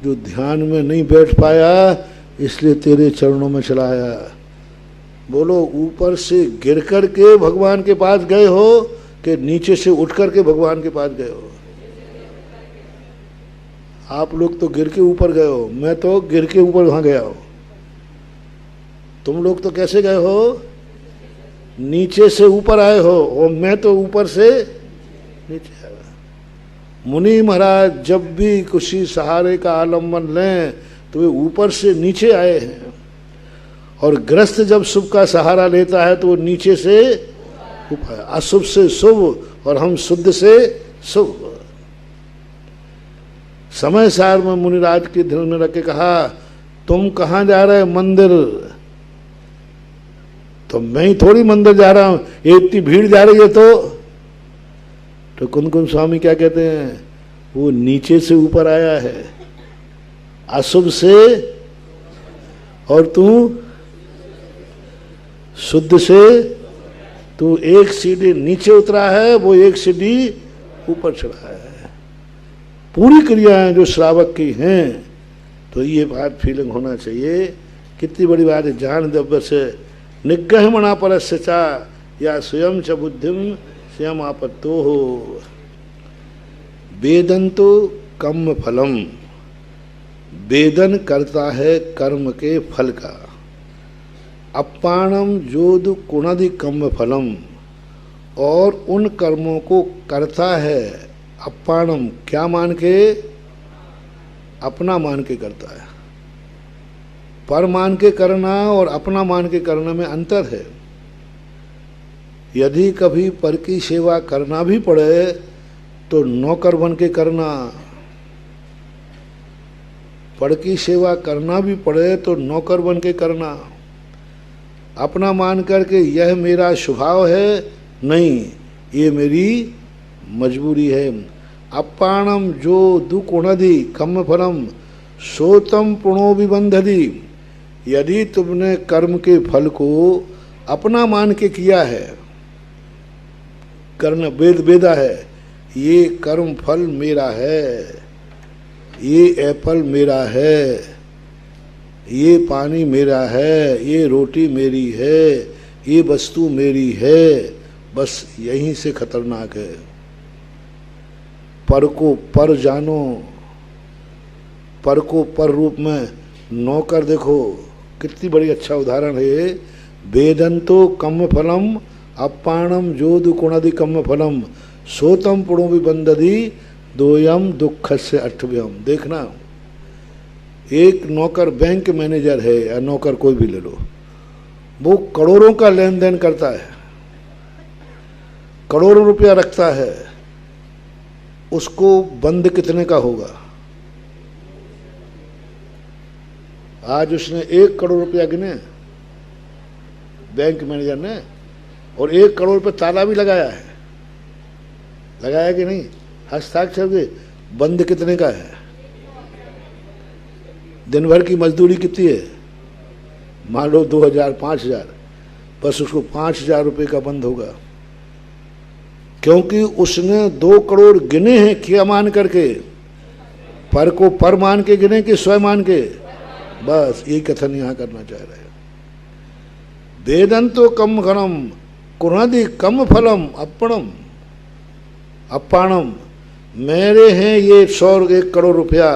जो ध्यान में नहीं बैठ पाया, इसलिए तेरे चरणों में चला आया। बोलो ऊपर से गिर कर के भगवान के पास गए हो कि नीचे से उठ कर के भगवान के पास गए हो? आप लोग तो गिर के ऊपर गए हो, मैं तो गिर के ऊपर वहां गया हो। तुम लोग तो कैसे गए हो, नीचे से ऊपर आए हो, और मैं तो ऊपर से नीचे आया। मुनि महाराज जब भी किसी सहारे का आलम्बन लें तो वे ऊपर से नीचे आए हैं, और ग्रस्त जब शुभ का सहारा लेता है तो वो नीचे से ऊपर, अशुभ से शुभ और हम शुद्ध से शुभ। समय सार में मुनिराज के दिल में रख के कहा तुम कहाँ जा रहे, मंदिर। तो मैं ही थोड़ी मंदिर जा रहा हूं, ये इतनी भीड़ जा रही है तो कुंद कुंद स्वामी क्या कहते हैं, वो नीचे से ऊपर आया है, अशुभ से, और तू शुद्ध से, तू एक सीढ़ी नीचे उतरा है, वो एक सीढ़ी ऊपर चढ़ा है। पूरी क्रियाएं जो श्रावक की हैं, तो ये बात फीलिंग होना चाहिए। कितनी बड़ी बात है, जान द्रव्य से निग्रहमणा परस्य चा या स्वयं च बुद्धिम स्वयं आपत्तो हो। वेदंतो कर्म फलम, वेदन करता है कर्म के फल का। अपाणम जोद कुणादि कर्म फलम, और उन कर्मों को करता है। अपाणम क्या मान के, अपना मान के करता है। पर मान के करना और अपना मान के करने में अंतर है। यदि कभी पर की सेवा करना भी पड़े तो नौकर बन के करना, पर की सेवा करना भी पड़े तो नौकर बन के करना। अपना मान करके यह मेरा स्वभाव है, नहीं, ये मेरी मजबूरी है। अपाणम जो दुकुणधि कम फलम सोतम पुणो विबंधधि। यदि तुमने कर्म के फल को अपना मान के किया है, करना वेद वेदा है, ये कर्म फल मेरा है, ये एप्पल मेरा है, ये पानी मेरा है, ये रोटी मेरी है, ये वस्तु मेरी है, बस यहीं से खतरनाक है। पर को पर जानो, पर को पर रूप में नौकर देखो, कितनी बड़ी अच्छा उदाहरण है। वेदंतो कम फलम अपाणम जोदु कुणादि कम फलम सोतम पुणो विबंधधि दोयम दुख से अठव्यम। देखना, एक नौकर बैंक मैनेजर है या नौकर कोई भी ले लो, वो करोड़ों का लेन देन करता है, करोड़ों रुपया रखता है, उसको बंद कितने का होगा? आज उसने 1 करोड़ रुपया गिने बैंक मैनेजर ने, और 1 करोड़ पे ताला भी लगाया है, लगाया कि नहीं? हस्ताक्षर के बंद कितने का है? दिन भर की मजदूरी कितनी है? मान लो 2000 5000, बस उसको 5000 रुपये का बंद होगा, क्योंकि उसने 2 करोड़ गिने हैं। क्या मान करके? पर को पर मान के गिने कि स्वयं मान के? बस ये कथन यहाँ करना चाह रहे हैं। वेदंतो कम फलम कुणादि कम फलम अपणम अपाणम। मेरे हैं ये 1 करोड़ रुपया,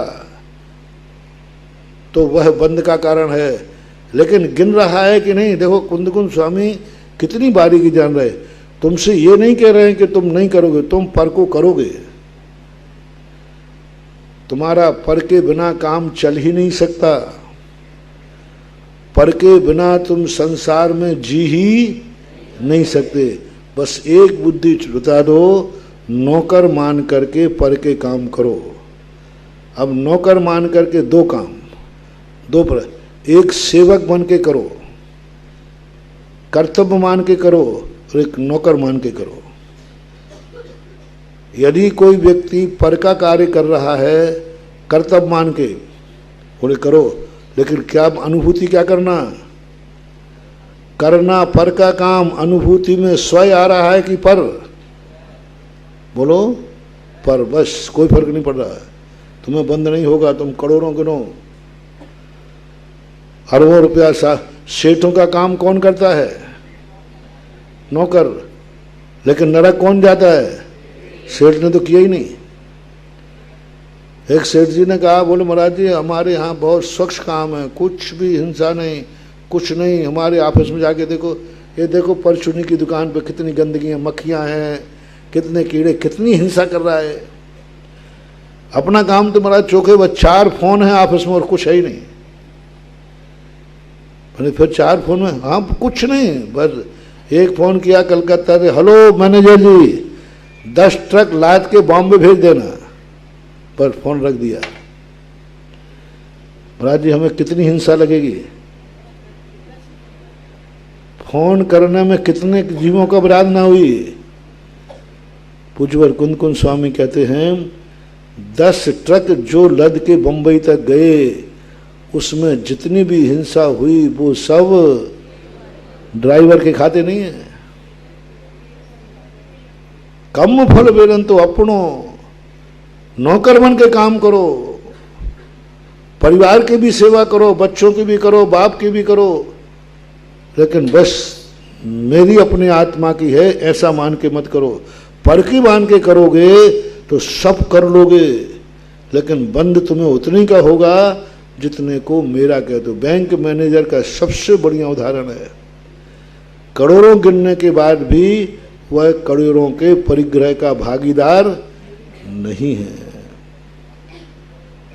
तो वह बंद का कारण है, लेकिन गिन रहा है कि नहीं? देखो कुंद कुंद स्वामी कितनी बारीकी जान रहे। तुमसे ये नहीं कह रहे हैं कि तुम नहीं करोगे, तुम पर को करोगे। तुम्हारा पर के बिना काम चल ही नहीं सकता। पर के बिना तुम संसार में जी ही नहीं सकते। बस एक बुद्धि बता दो, नौकर मान करके पर के काम करो। अब नौकर मान करके 2 काम, 2 पर, एक सेवक बन के करो, कर्तव्य मान के करो, और एक नौकर मान के करो। यदि कोई व्यक्ति पर का कार्य कर रहा है कर्तव्य मान के, बोले करो, लेकिन क्या अनुभूति क्या करना? करना पर का काम, अनुभूति में स्वयं आ रहा है कि पर? बोलो पर, बस कोई फर्क नहीं पड़ रहा है। तुम्हें बंद नहीं होगा, तुम करोड़ों गिनो, अरबों रुपया। सेठों का काम कौन करता है? नौकर। लेकिन नरक कौन जाता है? सेठ ने तो किया ही नहीं। एक सेठ जी ने कहा, बोले महाराज जी हमारे यहाँ बहुत स्वच्छ काम है, कुछ भी हिंसा नहीं, कुछ नहीं। हमारे ऑफिस में जाके देखो, ये देखो परचूनी की दुकान पे कितनी गंदगी है, मक्खियाँ हैं, कितने कीड़े, कितनी हिंसा कर रहा है। अपना काम तो महाराज चौके बस 4 फोन है ऑफिस में और कुछ है ही नहीं। मैंने फिर 4 फोन में, हाँ कुछ नहीं, बस एक फ़ोन किया कलकत्ता से, हेलो मैनेजर जी 10 ट्रक लाद के बॉम्बे भेज देना, पर फोन रख दिया। महाराज जी हमें कितनी हिंसा लगेगी? फोन करने में कितने जीवों का बराद ना हुई। पूज्यवर कुंद कुंद स्वामी कहते हैं 10 ट्रक जो लद के बंबई तक गए, उसमें जितनी भी हिंसा हुई वो सब ड्राइवर के खाते नहीं है। कम फल वेदन तो अपनो, नौकर बन के काम करो, परिवार की भी सेवा करो, बच्चों की भी करो, बाप की भी करो, लेकिन बस मेरी अपनी आत्मा की है ऐसा मान के मत करो। पर की मान के करोगे तो सब कर लोगे, लेकिन बंद तुम्हें उतने का होगा जितने को मेरा कह दो। बैंक मैनेजर का सबसे बढ़िया उदाहरण है। करोड़ों गिनने के बाद भी वह करोड़ों के परिग्रह का भागीदार नहीं है,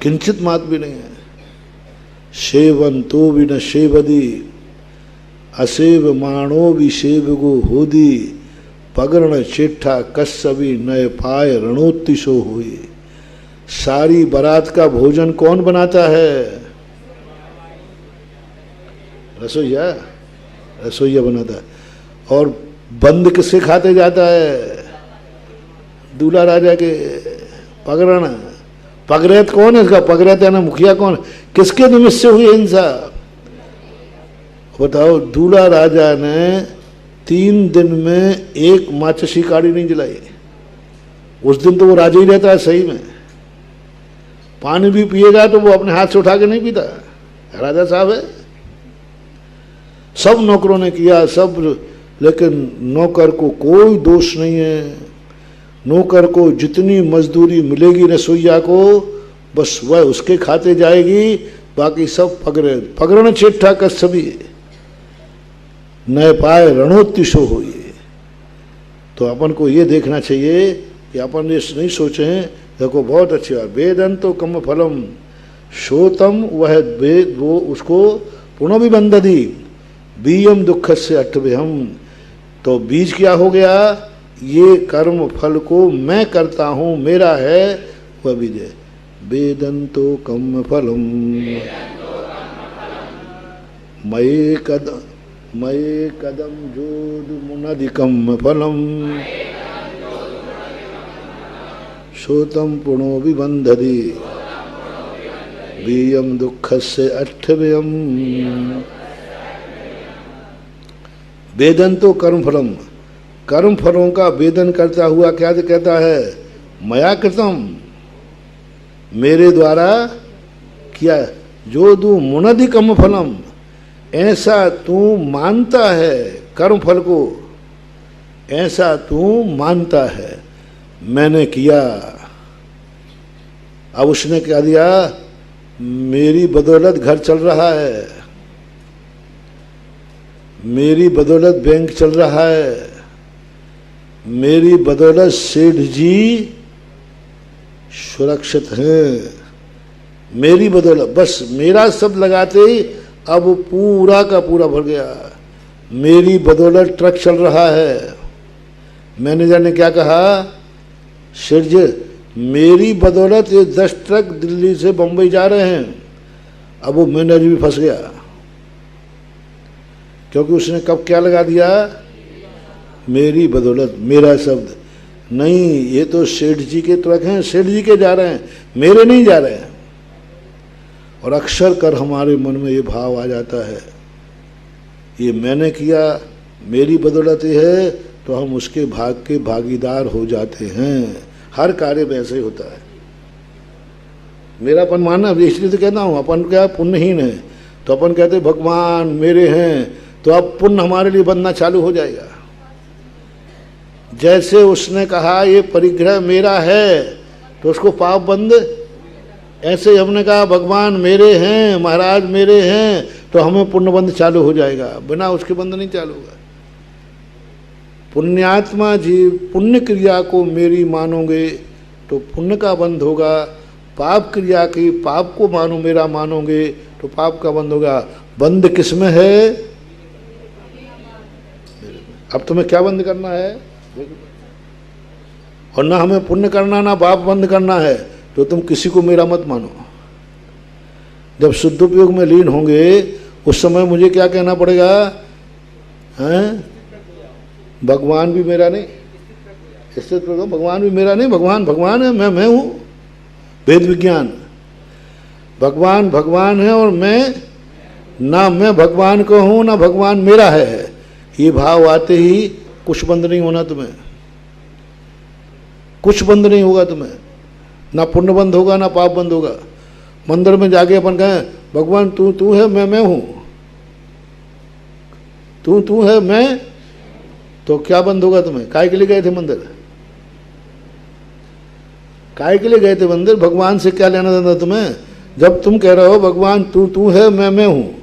किंचित मात भी नहीं है। सेवन तो भी न सेवदी, असेव माणो भी सेवगो होदी, पगरण चेठा कस्सवी नय पाय रणोत्तिशो हुई। सारी बारात का भोजन कौन बनाता है? रसोईया, रसोईया बनाता है। और बंद किससे खाते जाता है? दूल्हा राजा के पगरण। पगरैत कौन है इसका? पगरैत है ना मुखिया कौन? किसके निमित्त से हुई हिंसा बताओ। दूल्हा राजा ने 3 दिन में एक माचिस की काड़ी नहीं जलाई। उस दिन तो वो राजा ही रहता है सही में। पानी भी पिएगा तो वो अपने हाथ से उठा के नहीं पीता, राजा साहब है। सब नौकरों ने किया सब, लेकिन नौकर को कोई दोष नहीं है। नौकर को जितनी मजदूरी मिलेगी रसोईया को, बस वह उसके खाते जाएगी, बाकी सब पगड़े। पगड़न चेठा का सभी नए पाए रणोत्तिशो हुई। तो अपन को ये देखना चाहिए कि अपन ये नहीं सोचें, देखो बहुत अच्छी बात, वेदंतो कम फलम शोतम, वह वेद वो उसको पुनर्विबंधति बीयम दुख से अट्ठभ्यम। तो बीज क्या हो गया? ये कर्म फल को मैं करता हूं, मेरा है, वह बीज है। वेदंतो कम फलम मये कदम जोद मुनधिकम फलम शोतम पुनो विबंधति बीयम दुख से अट्ठभ्यम। वेदन तो कर्म फलम, कर्म फलों का वेदन करता हुआ क्या कहता है? मया कृतम, मेरे द्वारा किया। जो तू मुनधिकम फलम, ऐसा तू मानता है कर्म फल को, ऐसा तू मानता है मैंने किया। अब उसने क्या दिया? मेरी बदौलत घर चल रहा है, मेरी बदौलत बैंक चल रहा है, मेरी बदौलत सेठ जी सुरक्षित हैं, मेरी बदौलत। बस मेरा शब्द लगाते ही अब पूरा का पूरा भर गया। मेरी बदौलत ट्रक चल रहा है। मैनेजर ने क्या कहा? सेठ जी मेरी बदौलत ये 10 ट्रक दिल्ली से बंबई जा रहे हैं। अब वो मैनेजर भी फंस गया, क्योंकि उसने कब क्या लगा दिया? मेरी बदौलत, मेरा शब्द नहीं। ये तो सेठ जी के ट्रक हैं, सेठ जी के जा रहे हैं, मेरे नहीं जा रहे हैं। और अक्सर कर हमारे मन में ये भाव आ जाता है, ये मैंने किया, मेरी बदौलत ये है, तो हम उसके भाग के भागीदार हो जाते हैं। हर कार्य में ऐसे ही होता है। मेरापन मानना, इसलिए तो कहता हूँ अपन क्या पुण्यहीन है, तो अपन कहते भगवान मेरे हैं, तो अब पुण्य हमारे लिए बनना चालू हो जाएगा। जैसे उसने कहा ये परिग्रह मेरा है, तो उसको पाप बंद। ऐसे ही हमने कहा भगवान मेरे हैं, महाराज मेरे हैं, तो हमें पुण्य बंद चालू हो जाएगा। बिना उसके बंद नहीं चालू होगा। पुण्यात्मा जीव पुण्य क्रिया को मेरी मानोगे तो पुण्य का बंध होगा, पाप क्रिया की पाप को मानो मेरा मानोगे तो पाप का बंध होगा। बंद किस में है? अब तुम्हें क्या बंद करना है? और ना हमें पुण्य करना ना पाप बंद करना है, तो तुम किसी को मेरा मत मानो। जब शुद्ध उपयोग में लीन होंगे उस समय मुझे क्या कहना पड़ेगा? हैं? भगवान भी मेरा नहीं, स्थित भगवान भी मेरा नहीं, भगवान भगवान है, मैं हूँ। वेद विज्ञान, भगवान भगवान है और मैं भगवान को हूँ ना भगवान मेरा है। ये भाव आते ही कुछ बंद नहीं होना तुम्हें, कुछ बंद नहीं होगा तुम्हें, ना पुण्य बंद होगा ना पाप बंद होगा। मंदिर में जाके अपन कहें भगवान तू है, मैं हूँ, तू है मैं, तो क्या बंद होगा तुम्हें? काय के लिए गए थे मंदिर? काय के लिए गए थे मंदिर? भगवान से क्या लेना देना तुम्हें? जब तुम कह रहे हो भगवान तू है, मैं हूँ,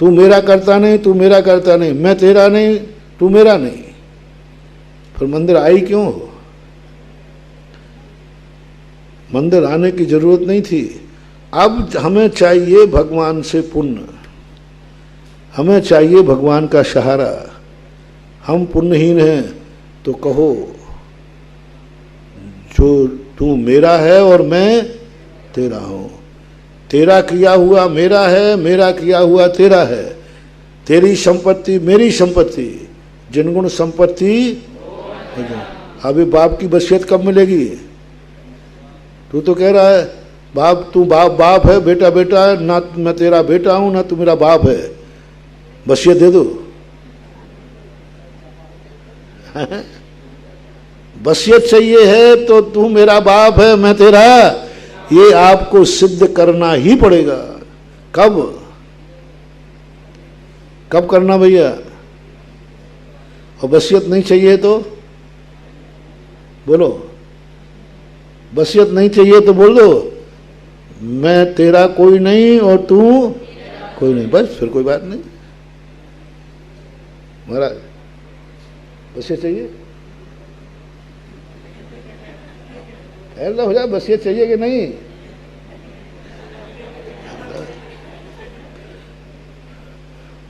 तू मेरा करता नहीं, तू मेरा करता नहीं, मैं तेरा नहीं, तू मेरा नहीं, फिर मंदिर आई क्यों हो? मंदिर आने की जरूरत नहीं थी। अब हमें चाहिए भगवान से पुण्य, हमें चाहिए भगवान का सहारा। हम पुण्यहीन हैं तो कहो जो तू मेरा है और मैं तेरा हूँ। तेरा किया हुआ मेरा है, मेरा किया हुआ तेरा है। तेरी संपत्ति मेरी संपत्ति, जिनगुण संपत्ति। अभी बाप की वसीयत कब मिलेगी? तू तो कह रहा है बाप, तू बाप है, बेटा बेटा है, ना मैं तेरा बेटा हूं ना तू मेरा बाप है, वसीयत दे दो। वसीयत चाहिए है तो तू मेरा बाप है, मैं तेरा, ये आपको सिद्ध करना ही पड़ेगा। कब करना भैया? और वसीयत नहीं चाहिए तो बोलो, वसीयत नहीं चाहिए तो बोल दो मैं तेरा कोई नहीं और तू कोई नहीं, बस फिर कोई बात नहीं। महाराज वसीयत चाहिए, फैसला हो जाए वसीयत चाहिए कि नहीं।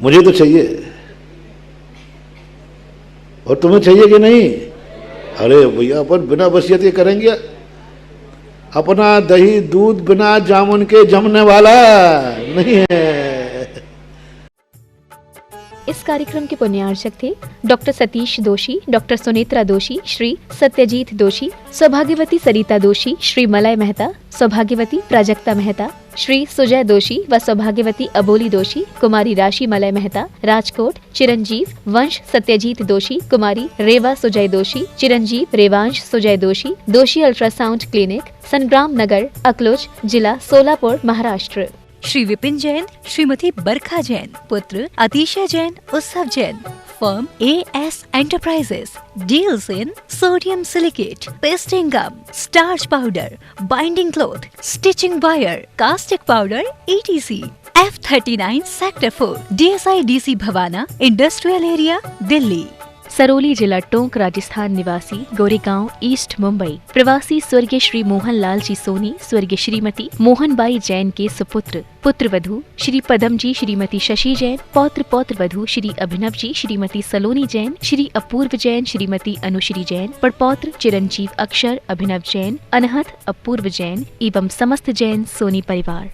मुझे तो चाहिए और तुम्हें चाहिए कि नहीं? अरे भैया अपन बिना वसीयत के करेंगे? अपना दही दूध बिना जामुन के जमने वाला नहीं है। इस कार्यक्रम के पुण्यार्चक थे डॉक्टर सतीश दोषी, डॉक्टर सुनेत्रा दोषी, श्री सत्यजीत दोषी, सौभाग्यवती सरिता दोषी, श्री मलय मेहता, सौभाग्यवती प्राजक्ता मेहता, श्री सुजय दोषी व सौभाग्यवती अबोली दोषी, कुमारी राशि मलय मेहता, राजकोट, चिरंजीव वंश सत्यजीत दोषी, कुमारी रेवा सुजय दोषी, चिरंजीव रेवांश सुजय दोषी, दोषी अल्ट्रासाउंड क्लिनिक, संग्राम नगर, अकलोज, जिला सोलापुर, महाराष्ट्र। श्री विपिन जैन, श्रीमती बरखा जैन, पुत्र Atishay Jain, Utsav Jain. Firm AS enterprises deals in sodium silicate, pasting gum, starch powder, binding cloth, stitching wire, caustic powder etc। F39 sector 4 DSIDC Bhawana industrial area, Delhi. Sarauli जिला टोंक, राजस्थान निवासी, गोरेगांव ईस्ट, मुंबई। प्रवासी स्वर्गीय श्री मोहन लाल जी सोनी, स्वर्गीय श्रीमती मोहनबाई जैन के सुपुत्र, पुत्र वधू श्री पदम जी, श्रीमती शशि जैन, पौत्र पौत्र वधू श्री अभिनव जी, श्रीमती सलोनी जैन, श्री अपूर्व जैन, श्रीमती अनुश्री जैन, पड़पौत्र चिरंजीव अक्षर, अभिनव जैन, अनहत अपूर्व जैन एवं समस्त जैन सोनी परिवार।